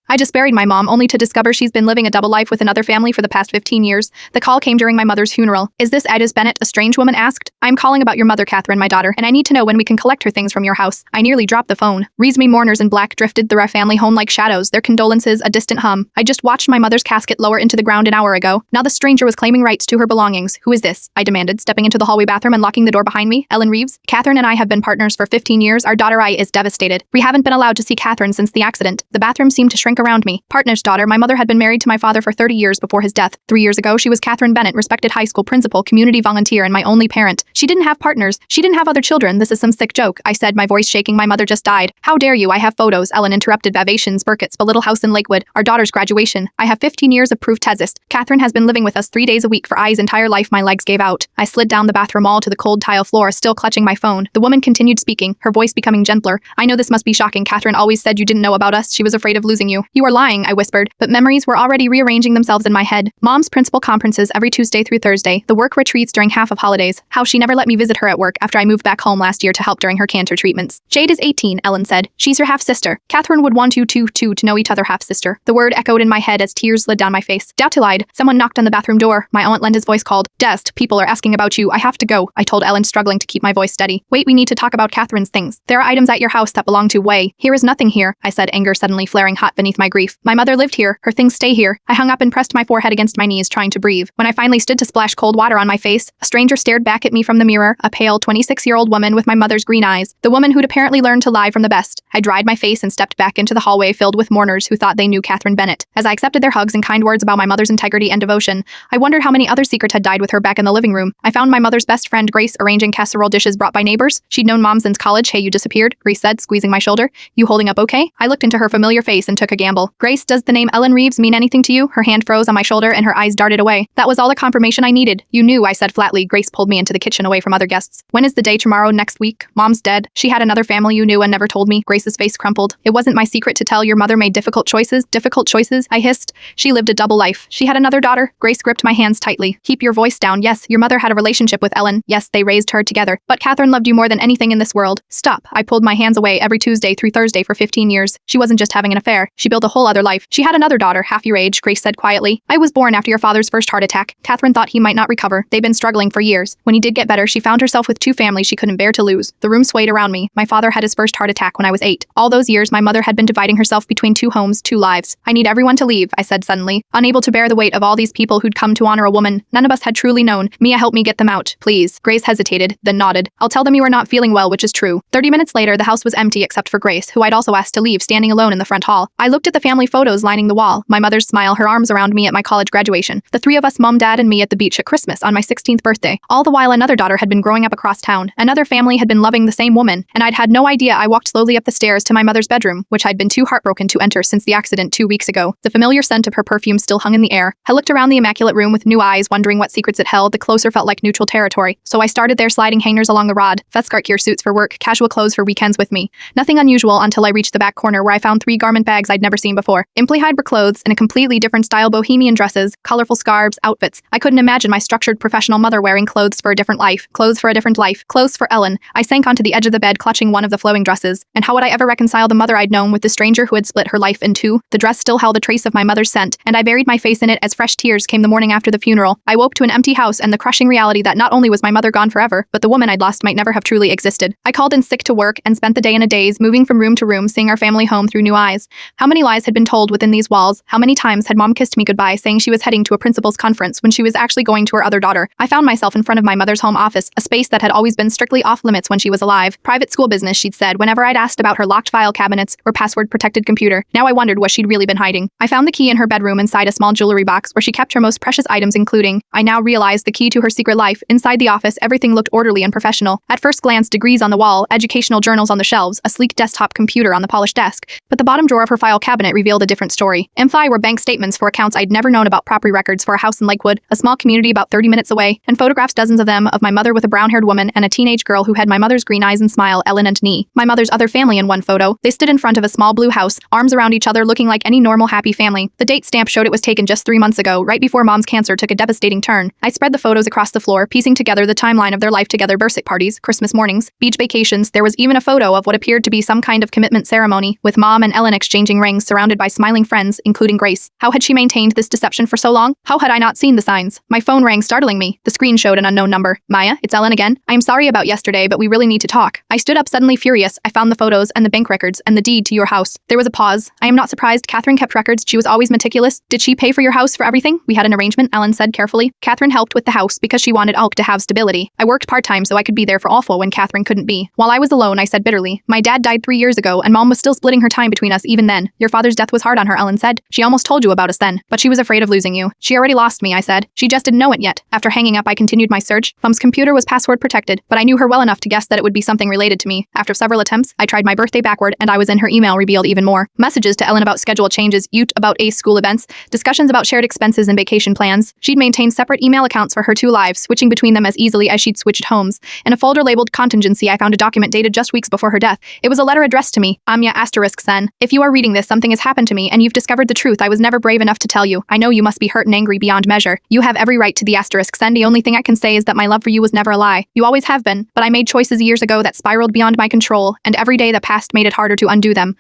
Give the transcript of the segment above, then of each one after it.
I just buried my mom only to discover she's been living a double life with another family for the past 15 years. The call came during my mother's funeral. Is this Edis Bennett? A strange woman asked. I'm calling about your mother, Catherine, my daughter, and I need to know when we can collect her things from your house. I nearly dropped the phone. Reesme mourners in black drifted through our family home like shadows, their condolences a distant hum. I just watched my mother's casket lower into the ground an hour ago. Now the stranger was claiming rights to her belongings. Who is this? I demanded, stepping into the hallway bathroom and locking the door behind me. Ellen Reeves. Catherine and I have been partners for 15 years. Our daughter I is devastated. We haven't been allowed to see Catherine since the accident. The bathroom seemed to shrink around me. Partner's daughter, my mother had been married to my father for 30 years before his death. 3 years ago, she was Catherine Bennett, respected high school principal, community volunteer, and my only parent. She didn't have partners. She didn't have other children. This is some sick joke, I said, my voice shaking. My mother just died. How dare you? I have photos, Ellen interrupted. Vivations, Burkett's, the little house in Lakewood, our daughter's graduation. I have 15 years of proof. Tezist. Catherine has been living with us 3 days a week for I's entire life. My legs gave out. I slid down the bathroom wall to the cold tile floor, still clutching my phone. The woman continued speaking, her voice becoming gentler. I know this must be shocking. Catherine always said you didn't know about us. She was afraid of losing you. You are lying, I whispered, but memories were already rearranging themselves in my head. Mom's principal conferences every Tuesday through Thursday, the work retreats during half of holidays, how she never let me visit her at work after I moved back home last year to help during her cancer treatments. Jade is 18, Ellen said. She's your half-sister. Catherine would want you two to know each other, half-sister. The word echoed in my head as tears slid down my face. Doubt to lied. Someone knocked on the bathroom door. My aunt Linda's voice called. Dest, people are asking about you. I have to go, I told Ellen, struggling to keep my voice steady. Wait, we need to talk about Catherine's things. There are items at your house that belong to Way. Here is nothing here, I said, anger suddenly flaring hot beneath my grief. My mother lived here. Her things stay here. I hung up and pressed my forehead against my knees, trying to breathe. When I finally stood to splash cold water on my face, a stranger stared back at me from the mirror, a pale 26-year-old woman with my mother's green eyes, the woman who'd apparently learned to lie from the best. I dried my face and stepped back into the hallway filled with mourners who thought they knew Catherine Bennett. As I accepted their hugs and kind words about my mother's integrity and devotion, I wondered how many other secrets had died with her back in the living room. I found my mother's best friend, Grace, arranging casserole dishes brought by neighbors. She'd known Mom since college. Hey, you disappeared, Grace said, squeezing my shoulder. You holding up okay? I looked into her familiar face and took a gamble. Grace, does the name Ellen Reeves mean anything to you? Her hand froze on my shoulder and her eyes darted away. That was all the confirmation I needed. You knew, I said flatly. Grace pulled me into the kitchen away from other guests. When is the day? Tomorrow? Next week? Mom's dead. She had another family you knew and never told me. Grace's face crumpled. It wasn't my secret to tell. Your mother made difficult choices. Difficult choices? I hissed. She lived a double life. She had another daughter. Grace gripped my hands tightly. Keep your voice down. Yes, your mother had a relationship with Ellen. Yes, they raised her together. But Catherine loved you more than anything in this world. Stop. I pulled my hands away. Every Tuesday through Thursday for 15 years. She wasn't just having an affair. She built a whole other life. She had another daughter, half your age, Grace said quietly. I was born after your father's first heart attack. Catherine thought he might not recover. They'd been struggling for years. When he did get better, she found herself with two families she couldn't bear to lose. The room swayed around me. My father had his first heart attack when I was 8. All those years, my mother had been dividing herself between two homes, two lives. I need everyone to leave, I said suddenly, unable to bear the weight of all these people who'd come to honor a woman none of us had truly known. Mia, help me get them out, please. Grace hesitated, then nodded. I'll tell them you are not feeling well, which is true. 30 minutes later, the house was empty except for Grace, who I'd also asked to leave, standing alone in the front hall. I looked at the family photos lining the wall, my mother's smile, her arms around me at my college graduation, the three of us, Mom, Dad, and me at the beach at Christmas on my 16th birthday. All the while, another daughter had been growing up across town. Another family had been loving the same woman, and I'd had no idea. I walked slowly up the stairs to my mother's bedroom, which I'd been too heartbroken to enter since the accident 2 weeks ago. The familiar scent of her perfume still hung in the air. I looked around the immaculate room with new eyes, wondering what secrets it held. The closer felt like neutral territory, so I started there, sliding hangers along the rod, Feskart suits for work, casual clothes for weekends with me. Nothing unusual until I reached the back corner where I found 3 garment bags I'd never seen before. Imply hybrid clothes in a completely different style, bohemian dresses, colorful scarves, outfits. I couldn't imagine my structured professional mother wearing clothes for a different life. Clothes for a different life. Clothes for Ellen. I sank onto the edge of the bed, clutching one of the flowing dresses. And how would I ever reconcile the mother I'd known with the stranger who had split her life in two? The dress still held a trace of my mother's scent, and I buried my face in it as fresh tears came the morning after the funeral. I woke to an empty house and the crushing reality that not only was my mother gone forever, but the woman I'd lost might never have truly existed. I called in sick to work and spent the day in a daze, moving from room to room, seeing our family home through new eyes. How many lies had been told within these walls? How many times had Mom kissed me goodbye, saying she was heading to a principal's conference when she was actually going to her other daughter? I found myself in front of my mother's home office, a space that had always been strictly off limits when she was alive. Private school business, she'd said whenever I'd asked about her locked file cabinets or password-protected computer. Now I wondered what she'd really been hiding. I found the key in her bedroom inside a small jewelry box where she kept her most precious items, including, I now realized, the key to her secret life. Inside the office, everything looked orderly and professional. At first glance, degrees on the wall, educational journals on the shelves, a sleek desktop computer on the polished desk. But the bottom drawer of her file cabinet revealed a different story. Inside were bank statements for accounts I'd never known about, property records for a house in Lakewood, a small community about 30 minutes away, and photographs, dozens of them, of my mother with a brown-haired woman and a teenage girl who had my mother's green eyes and smile, Ellen and Nee. My mother's other family in one photo. They stood in front of a small blue house, arms around each other, looking like any normal happy family. The date stamp showed it was taken just 3 months ago, right before Mom's cancer took a devastating turn. I spread the photos across the floor, piecing together the timeline of their life together: birthday parties, Christmas mornings, beach vacations. There was even a photo of what appeared to be some kind of commitment ceremony, with Mom and Ellen exchanging rings. evenings surrounded by smiling friends, including Grace. How had she maintained this deception for so long? How had I not seen the signs? My phone rang, startling me. The screen showed an unknown number. Maya, it's Ellen again. I am sorry about yesterday, but we really need to talk. I stood up, suddenly furious. I found the photos and the bank records and the deed to your house. There was a pause. I am not surprised. Catherine kept records. She was always meticulous. Did she pay for your house for everything? We had an arrangement, Ellen said carefully. Catherine helped with the house because she wanted Alk to have stability. I worked part-time so I could be there for Alpha when Catherine couldn't be. While I was alone, I said bitterly, my dad died 3 years ago and Mom was still splitting her time between us even then. Your father's death was hard on her, Ellen said. She almost told you about us then, but she was afraid of losing you. She already lost me, I said. She just didn't know it yet. After hanging up, I continued my search. Mom's computer was password protected, but I knew her well enough to guess that it would be something related to me. After several attempts, I tried my birthday backward and I was in her email revealed even more. Messages to Ellen about schedule changes, Ute about ACE school events, discussions about shared expenses and vacation plans. She'd maintained separate email accounts for her two lives, switching between them as easily as she'd switched homes. In a folder labeled contingency, I found a document dated just weeks before her death. It was a letter addressed to me, Amya *sen. If you are reading this, something has happened to me and you've discovered the truth I was never brave enough to tell you. I know you must be hurt and angry beyond measure. You have every right to the *sen. The only thing I can say is that my love for you was never a lie. You always have been, but I made choices years ago that spiraled beyond my control, and every day that passed made it harder to undo them.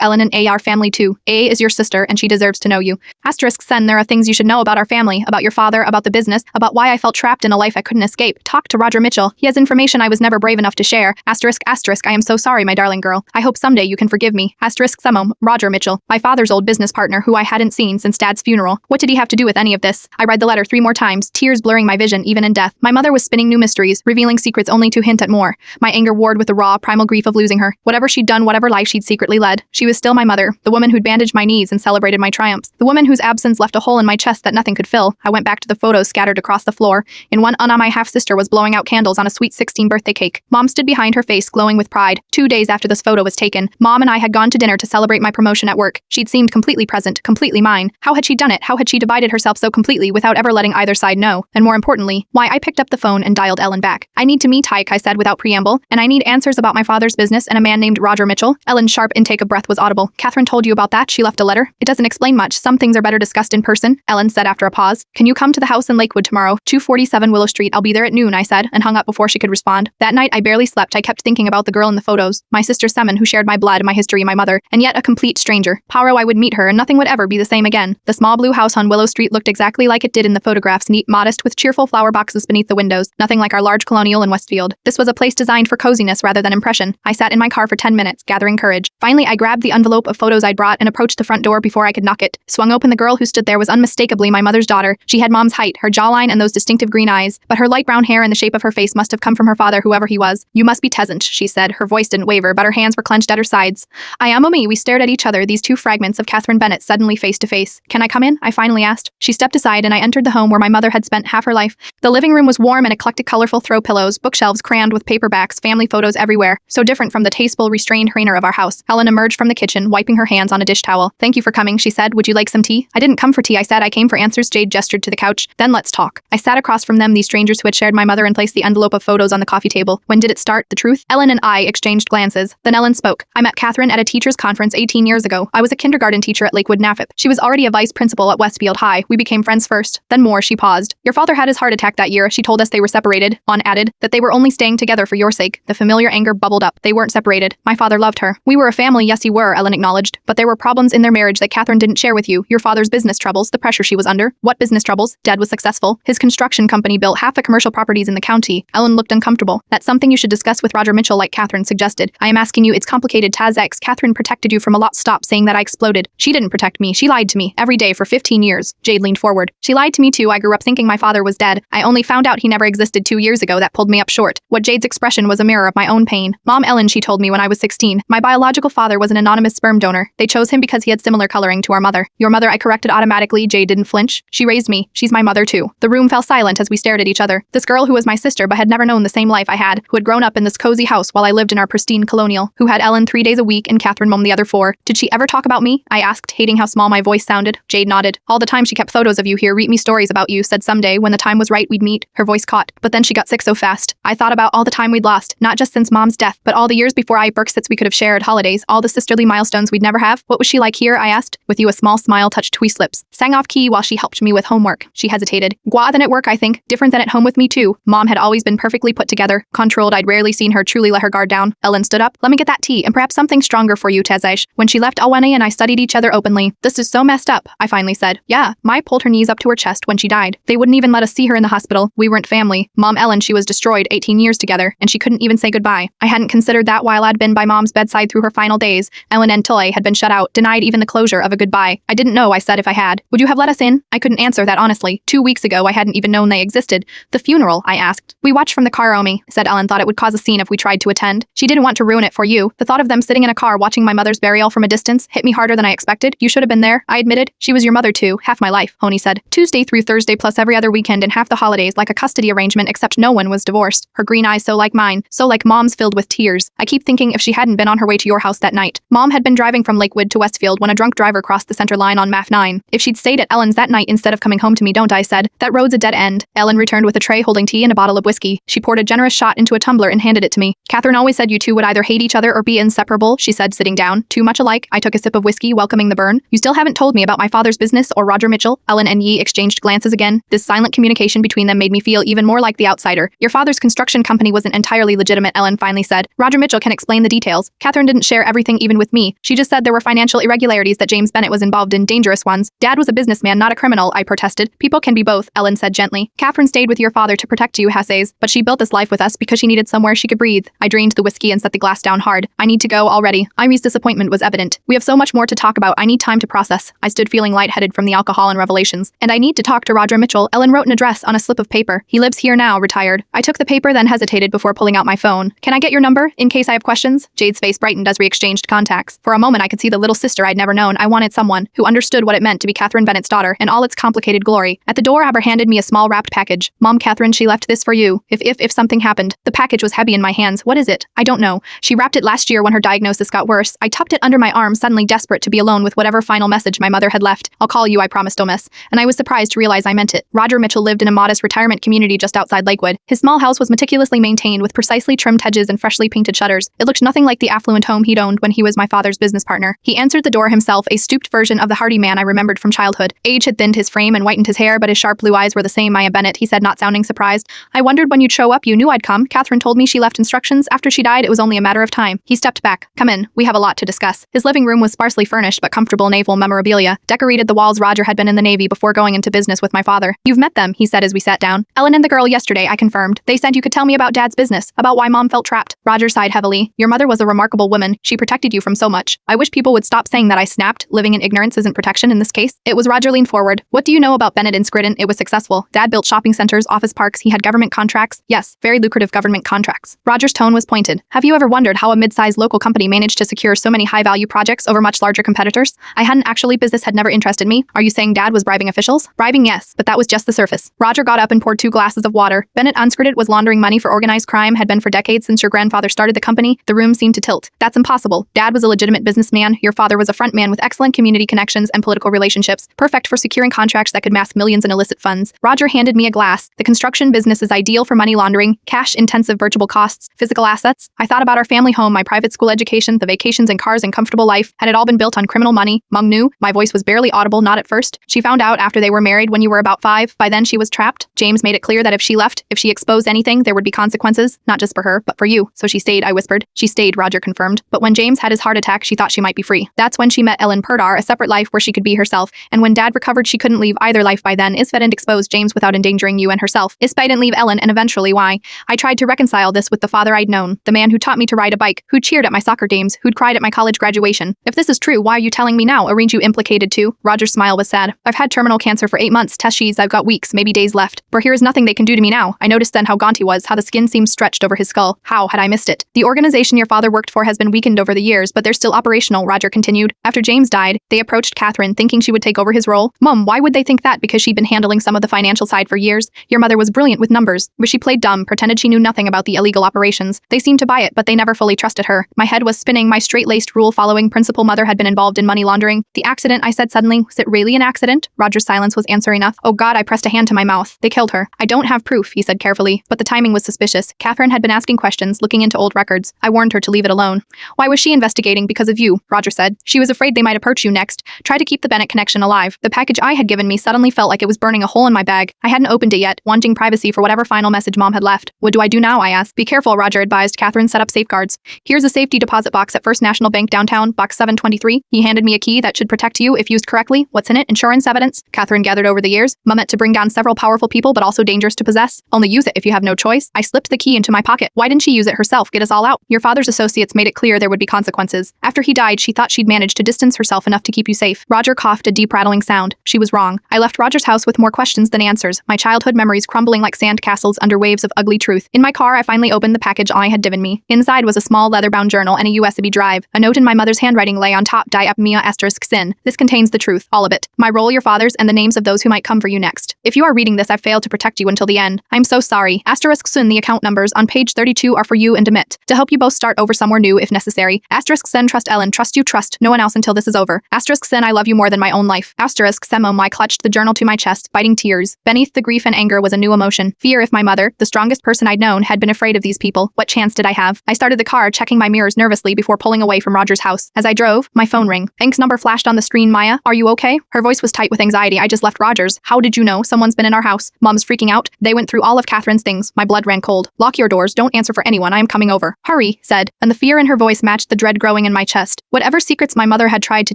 Ellen and A are family too. A is your sister and she deserves to know you. *sen. There are things you should know about our family, about your father, about the business, about why I felt trapped in a life I couldn't escape. Talk to Roger Mitchell. He has information I was never brave enough to share. ***. I am so sorry, my darling girl. I hope someday you can forgive me. *Semom, Roger Mitchell, my father's old business partner who I hadn't seen since Dad's funeral. What did he have to do with any of this? I read the letter 3 more times, tears blurring my vision even in death. My mother was spinning new mysteries, revealing secrets only to hint at more. My anger warred with the raw, primal grief of losing her. Whatever she'd done, whatever life she'd secretly led, she was still my mother, the woman who'd bandaged my knees and celebrated my triumphs, the woman whose absence left a hole in my chest that nothing could fill. I went back to the photos scattered across the floor. In one, Anna, my half-sister, was blowing out candles on a sweet 16 birthday cake. Mom stood behind her face glowing with pride. 2 days after this photo was taken, Mom and I had gone to dinner to celebrate my promotion at work. She'd seemed completely present, completely mine. How had she done it? How had she divided herself so completely without ever letting either side know? And more importantly, why? I picked up the phone and dialed Ellen back. I need to meet Tyke, I said without preamble, and I need answers about my father's business and a man named Roger Mitchell. Ellen's sharp intake of breath was audible. Catherine told you about that? She left a letter? It doesn't explain much. Some things are better discussed in person, Ellen said after a pause. Can you come to the house in Lakewood tomorrow? 247 Willow Street. I'll be there at noon, I said, and hung up before she could respond. That night I barely slept. I kept thinking about the girl in the photos, my sister Semen, who shared my blood, my history, my mother, and yet a complete stranger. Paro, I would meet her and nothing would ever be the same again. The small blue house on Willow Street looked exactly like it did in the photographs, neat, modest, with cheerful flower boxes beneath the windows, nothing like our large colonial in Westfield. This was a place designed for coziness rather than impression. I sat in my car for 10 minutes, gathering courage. Finally, I grabbed the envelope of photos I'd brought and approached the front door before I could knock it. Swung open, the girl who stood there was unmistakably my mother's daughter. She had Mom's height, her jawline, and those distinctive green eyes, but her light brown hair and the shape of her face must have come from her father, whoever he was. You must be Tezent, she said. Her voice didn't waver, but her hands were clenched at her sides. I am me. We stared at each other, these two fragments of Catherine Bennett suddenly face to face. Can I come in? I finally asked. She stepped aside and I entered the home where my mother had spent half her life. The living room was warm and eclectic, colorful throw pillows, bookshelves crammed with paperbacks, family photos everywhere, so different from the tasteful, restrained trainer of our house. Ellen emerged from the kitchen, wiping her hands on a dish towel. Thank you for coming, she said. Would you like some tea? I didn't come for tea, I said. I came for answers. Jade gestured to the couch. Then let's talk. I sat across from them, these strangers who had shared my mother, and placed the envelope of photos on the coffee table. When did it start? The truth? Ellen and I exchanged glances. Then Ellen spoke. I met Catherine at a teacher's conference 18 years ago. I was a kindergarten teacher at Lakewood NAFIP. She was already a vice principal at Westfield High. We became friends first, then more. She paused. Your father had his heart attack that year. She told us they were separated. On added that they were only staying together for your sake. The familiar anger bubbled up. They weren't separated. My father loved her. We were a family, yes you were, Ellen acknowledged. But there were problems in their marriage that Catherine didn't share with you. Your father's business troubles, the pressure she was under. What business troubles? Dad was successful. His construction company built half the commercial properties in the county. Ellen looked uncomfortable. That's something you should discuss with Roger Mitchell, like Catherine suggested. I am asking you, it's complicated. Taz. Catherine protected you from a lot. Stop saying that I exploded. She didn't protect me. She lied to me. Every day for 15 years. Jade leaned forward. She lied to me too. I grew up thinking my father was dead. I only found out he never existed 2 years ago. That pulled me up short. What Jade's expression was a mirror of my own pain. Mom Ellen, she told me when I was 16. My biological father was an anonymous sperm donor. They chose him because he had similar coloring to our mother. Your mother, I corrected automatically. Jade didn't flinch. She raised me. She's my mother too. The room fell silent as we stared at each other. This girl who was my sister but had never known the same life I had, who had grown up in this cozy house while I lived in our pristine colonial, who had Ellen 3 days a week and Catherine Mom the other 4. Did she ever talk about me? I asked, hating how small my voice sounded. Jade nodded. All the time she kept photos of you here, read me stories about you, said someday when the time was right we'd meet. Her voice caught. But then she got sick so fast. I thought about all the time we'd lost, not just since Mom's death, but all the years before I Berksits we could have shared, holidays, all the sisterly milestones we'd never have. What was she like here? I asked. With you, a small smile touched Twee's lips. Sang off key while she helped me with homework. She hesitated. Gua than at work, I think. Different than at home with me too. Mom had always been perfectly put together, controlled. I'd rarely seen her truly let her guard down. Ellen stood up. Let me get that tea and perhaps something stronger for you, Tezaish. When she left, left Alwene and I studied each other openly. This is so messed up, I finally said. Yeah, Mai pulled her knees up to her chest when she died. They wouldn't even let us see her in the hospital. We weren't family. Mom Ellen, she was destroyed 18 years together, and she couldn't even say goodbye. I hadn't considered that while I'd been by Mom's bedside through her final days. Ellen and Tully had been shut out, denied even the closure of a goodbye. I didn't know, I said, if I had. Would you have let us in? I couldn't answer that honestly. 2 weeks ago, I hadn't even known they existed. The funeral, I asked. We watched from the car, Omi, said Ellen. Thought it would cause a scene if we tried to attend. She didn't want to ruin it for you. The thought of them sitting in a car watching my mother's burial from a distance hit me harder than I expected. You should have been there, I admitted. She was your mother too, half my life, Honey said. Tuesday through Thursday plus every other weekend and half the holidays, like a custody arrangement, except no one was divorced. Her green eyes so like mine, so like Mom's, filled with tears. I keep thinking if she hadn't been on her way to your house that night. Mom had been driving from Lakewood to Westfield when a drunk driver crossed the center line on MAF 9. If she'd stayed at Ellen's that night instead of coming home to me, don't I said. That road's a dead end. Ellen returned with a tray holding tea and a bottle of whiskey. She poured a generous shot into a tumbler and handed it to me. Catherine always said you two would either hate each other or be inseparable, she said, sitting down. Too much alike. I took a sip of whiskey, welcoming the burn. You still haven't told me about my father's business or Roger Mitchell. Ellen and Yi exchanged glances again. This silent communication between them made me feel even more like the outsider. Your father's construction company wasn't entirely legitimate, Ellen finally said. Roger Mitchell can explain the details. Catherine didn't share everything even with me. She just said there were financial irregularities, that James Bennett was involved in, dangerous ones. Dad was a businessman, not a criminal, I protested. People can be both, Ellen said gently. Catherine stayed with your father to protect you, Hasses, but she built this life with us because she needed somewhere she could breathe. I drained the whiskey and set the glass down hard. I need to go already. Irene's disappointment was evident. We have so much more to talk about. I need time to process. I stood feeling lightheaded from the alcohol and revelations. And I need to talk to Roger Mitchell. Ellen wrote an address on a slip of paper. He lives here now, retired. I took the paper, then hesitated before pulling out my phone. Can I get your number, in case I have questions? Jade's face brightened as we exchanged contacts. For a moment I could see the little sister I'd never known. I wanted someone who understood what it meant to be Catherine Bennett's daughter in all its complicated glory. At the door, Aber handed me a small wrapped package. Mom, Catherine, she left this for you. If something happened. The package was heavy in my hands. What is it? I don't know. She wrapped it last year when her diagnosis got worse. I tucked it under my arm, suddenly desperate to be alone with whatever final message my mother had left. I'll call you, I promised, Omis. And I was surprised to realize I meant it. Roger Mitchell lived in a modest retirement community just outside Lakewood. His small house was meticulously maintained with precisely trimmed hedges and freshly painted shutters. It looked nothing like the affluent home he'd owned when he was my father's business partner. He answered the door himself, a stooped version of the hardy man I remembered from childhood. Age had thinned his frame and whitened his hair, but his sharp blue eyes were the same. Maya Bennett, he said, not sounding surprised. I wondered when you'd show up. You knew I'd come. Catherine told me she left instructions. After she died, it was only a matter of time. He stepped back. Come in. We have a lot to discuss. His living room was sparsely furnished but comfortable naval memorabilia. Decorated the walls. Roger had been in the Navy before going into business with my father. You've met them, he said as we sat down. Ellen and the girl yesterday, I confirmed. They said you could tell me about Dad's business, about why Mom felt trapped. Roger sighed heavily. Your mother was a remarkable woman. She protected you from so much. I wish people would stop saying that, I snapped. Living in ignorance isn't protection in this case. It was. Roger leaned forward. What do you know about Bennett and Scritton? It was successful. Dad built shopping centers, office parks. He had government contracts. Yes, very lucrative government contracts. Roger's tone was pointed. Have you ever wondered how a mid-sized local company managed to secure so many high-value projects over much larger competitors? I hadn't actually. Business had never interested me. Are you saying Dad was bribing officials? Bribing, yes, but that was just the surface. Roger got up and poured 2 glasses of water. Bennett Unscritted was laundering money for organized crime, had been for decades since your grandfather started the company. The room seemed to tilt. That's impossible. Dad was a legitimate businessman. Your father was a front man with excellent community connections and political relationships, perfect for securing contracts that could mask millions in illicit funds. Roger handed me a glass. The construction business is ideal for money laundering, cash-intensive virtual costs, physical assets. I thought about our family home, my private school education, the vacations and cars and comfortable life. Had it all been built on criminal money? Mom knew. My voice was barely audible, not at first. She found out after they were married when you were about 5. By then she was trapped. James made it clear that if she left, if she exposed anything, there would be consequences, not just for her, but for you. So she stayed, I whispered. She stayed, Roger confirmed. But when James had his heart attack, she thought she might be free. That's when she met Ellen Purdar, a separate life where she could be herself. And when Dad recovered, she couldn't leave either life by then. Isfed and exposed James without endangering you and herself. Isfed didn't leave Ellen, and eventually why? I tried to reconcile this with the father I'd known, the man who taught me to ride a bike, who cheered at my soccer games, who'd cried at my college graduation. If this is true, why are you telling me now? Aren't you implicated too? Roger's smile was sad. I've had terminal cancer for 8 months. Test sheets, I've got weeks, maybe days left. For here is nothing they can do to me now. I noticed then how gaunt he was, how the skin seemed stretched over his skull. How had I missed it? The organization your father worked for has been weakened over the years, but they're still operational, Roger continued. After James died, they approached Catherine, thinking she would take over his role. Mom, why would they think that? Because she'd been handling some of the financial side for years. Your mother was brilliant with numbers, but she played dumb, pretended she knew nothing about the illegal operations. They seemed to buy it, but they never fully trusted her. My head was spinning. My straight-laced, rule-following principal mother had been involved in money laundering. The accident, I said suddenly. Was it really an accident? Roger's silence was answer enough. Oh God, I pressed a hand to my mouth. They killed her. I don't have proof, he said carefully, but the timing was suspicious. Catherine had been asking questions, looking into old records. I warned her to leave it alone. Why was she investigating? Because of you, Roger said. She was afraid they might approach you next. Try to keep the Bennett connection alive. The package I had given me suddenly felt like it was burning a hole in my bag. I hadn't opened it yet, wanting privacy for whatever final message Mom had left. What do I do now? I asked. Be careful, Roger advised. Catherine set up safeguards. Here's a safety deposit box at First National Bank downtown. Box 723. He handed me a key that should protect you if used correctly. What's in it? Insurance evidence? Catherine gathered over the years. Mom meant to bring down several powerful people, but also dangerous to possess. Only use it if you have no choice. I slipped the key into my pocket. Why didn't she use it herself? Get us all out. Your father's associates made it clear there would be consequences. After he died, she thought she'd managed to distance herself enough to keep you safe. Roger coughed a deep rattling sound. She was wrong. I left Roger's house with more questions than answers, my childhood memories crumbling like sand castles under waves of ugly truth. In my car, I finally opened the package I had given me. Inside was a small leather-bound journal and a USB drive. A note in my mother's handwriting lay on top. Die up Mia asterisk sin. This contains the truth, all of it. My role, your father's, and the names of those who might come for you next. If you are reading this, I've failed to protect you until the end. I'm so sorry. Asterisk sin. The account numbers on page 32 are for you and Amit, to help you both start over somewhere new if necessary. Asterisk sin. Trust Ellen. Trust you. Trust no one else until this is over. Asterisk sin. I love you more than my own life. Asterisk Semo. I clutched the journal to my chest, biting tears. Beneath the grief and anger was a new emotion. Fear. If my mother, the strongest person I'd known, had been afraid of these people, what chance did I have? I started the car, checking my mirrors nervously before pulling away from Roger's house. As I drove, my phone rang. Hank's number flashed on the screen. Maya, are you okay? Her voice was tight with anxiety. I just left Roger's. How did you know? Someone's been in our house. Mom's freaking out. They went through all of Catherine's things. My blood ran cold. Lock your doors. Don't answer for anyone. I am coming over. Hurry, said, and the fear in her voice matched the dread growing in my chest. Whatever secrets my mother had tried to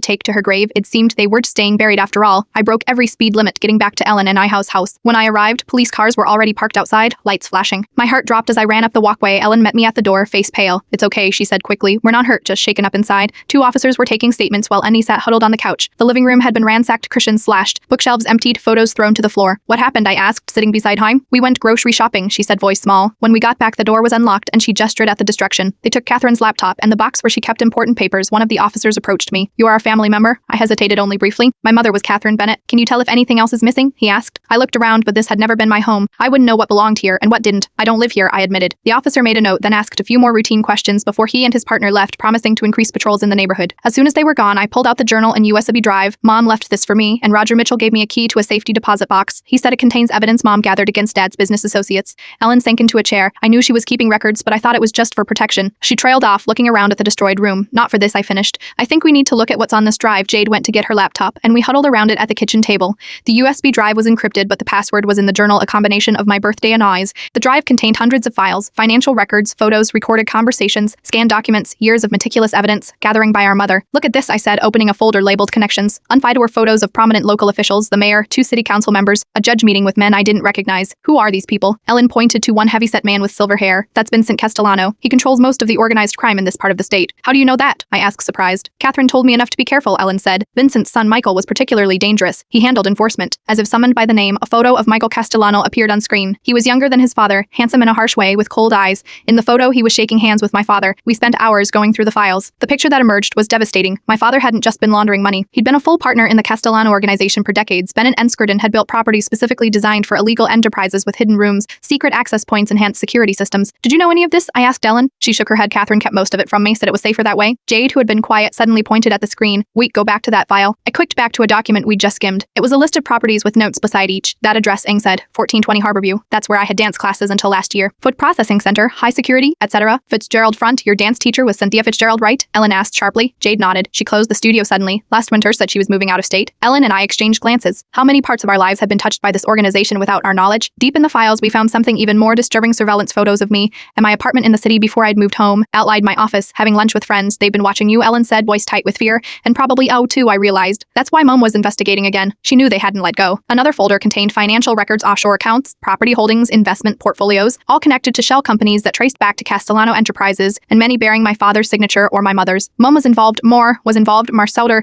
take to her grave, it seemed they were staying buried after all. I broke every speed limit getting back to Ellen and Ihouse house. When I arrived, police cars were already parked outside, lights flashing. My heart dropped as I ran up the walkway. Ellen met me at the door, face pale. It's okay, she said quickly. We're not hurt, just shaken up inside. Two officers were taking statements while Annie sat huddled on the couch. The living room had been ransacked, cushions slashed, bookshelves emptied, photos thrown to the floor. What happened? I asked, sitting beside Haim. We went grocery shopping, she said, voice small. When we got back, the door was unlocked and she gestured at the destruction. They took Catherine's laptop and the box where she kept important papers. One of the officers approached me. You are a family member? I hesitated only briefly. My mother was Catherine Bennett. Can you tell if anything else is missing? He asked. I looked around, but this had never been my home. I wouldn't know what belonged here and what didn't. I don't live here, I admitted. The officer made a note, then asked a few more routine questions before he and his partner left, promising to increase patrols in the neighborhood. As soon as they were gone, I pulled out the journal and USB drive. Mom left this for me, and Roger Mitchell gave me a key to a safety deposit box. He said it contains evidence Mom gathered against Dad's business associates. Ellen sank into a chair. I knew she was keeping records, but I thought it was just for protection. She trailed off, looking around at the destroyed room. Not for this, I finished. I think we need to look at what's on this drive. Jade went to get her laptop, and we huddled around it at the kitchen table. The USB drive was encrypted, but the password was in the journal, a combination of my birthday and eyes. The drive contained hundreds of files, financial records, photos, recorded conversations, scanned documents, years of meticulous evidence, gathering by our mother. Look at this, I said, opening a folder labeled Connections. Unfiled were photos of prominent local officials, the mayor, 2 city council members, a judge meeting with men I didn't recognize. Who are these people? Ellen pointed to one heavyset man with silver hair. That's Vincent Castellano. He controls most of the organized crime in this part of the state. How do you know that? I asked, surprised. Catherine told me enough to be careful, Ellen said. Vincent's son Michael was particularly dangerous. He handled enforcement. As if summoned by the name, a photo of Michael Castellano appeared on screen. He was younger than his father, handsome in a harsh way, with cold eyes. In the photo, he was shaking hands with my father. We spent hours going through the files. The picture that emerged was devastating. My father hadn't just been laundering money. He'd been a full partner in the Castellano organization for decades. Bennett and Skirden had built properties specifically designed for illegal enterprises with hidden rooms, secret access points, enhanced security systems. Did you know any of this? I asked Ellen. She shook her head. Catherine kept most of it from me, said it was safer that way. Jade, who had been quiet, suddenly pointed at the screen. Wait, go back to that file. I clicked back to a document we'd just skimmed. It was a list of properties with notes beside each. That address, Ing said. 1420 Harborview. That's where I had dance classes until last year. Food processing center, high security, etc. Fitzgerald Front, your dance teacher was Cynthia Fitzgerald, right? Ellen asked sharply. Jade nodded. She closed the studio suddenly. Last winter said she was moving out of state. Ellen and I exchanged glances. How many parts of our lives had been touched by this organization without our knowledge? Deep in the files, we found something even more disturbing: surveillance photos of me and my apartment in the city before I'd moved home. Outlined my office, having lunch with friends. They've been watching you, Ellen said, voice tight with fear. And probably too, I realized. That's why Mom was investigating again. She knew they hadn't let go. Another folder contained financial records, offshore accounts, property holdings, investment portfolios, all connected to shell companies that traced back to Castellano Enterprises, and many bearing my father's signature or my mother's. Mom was involved. Marcelder,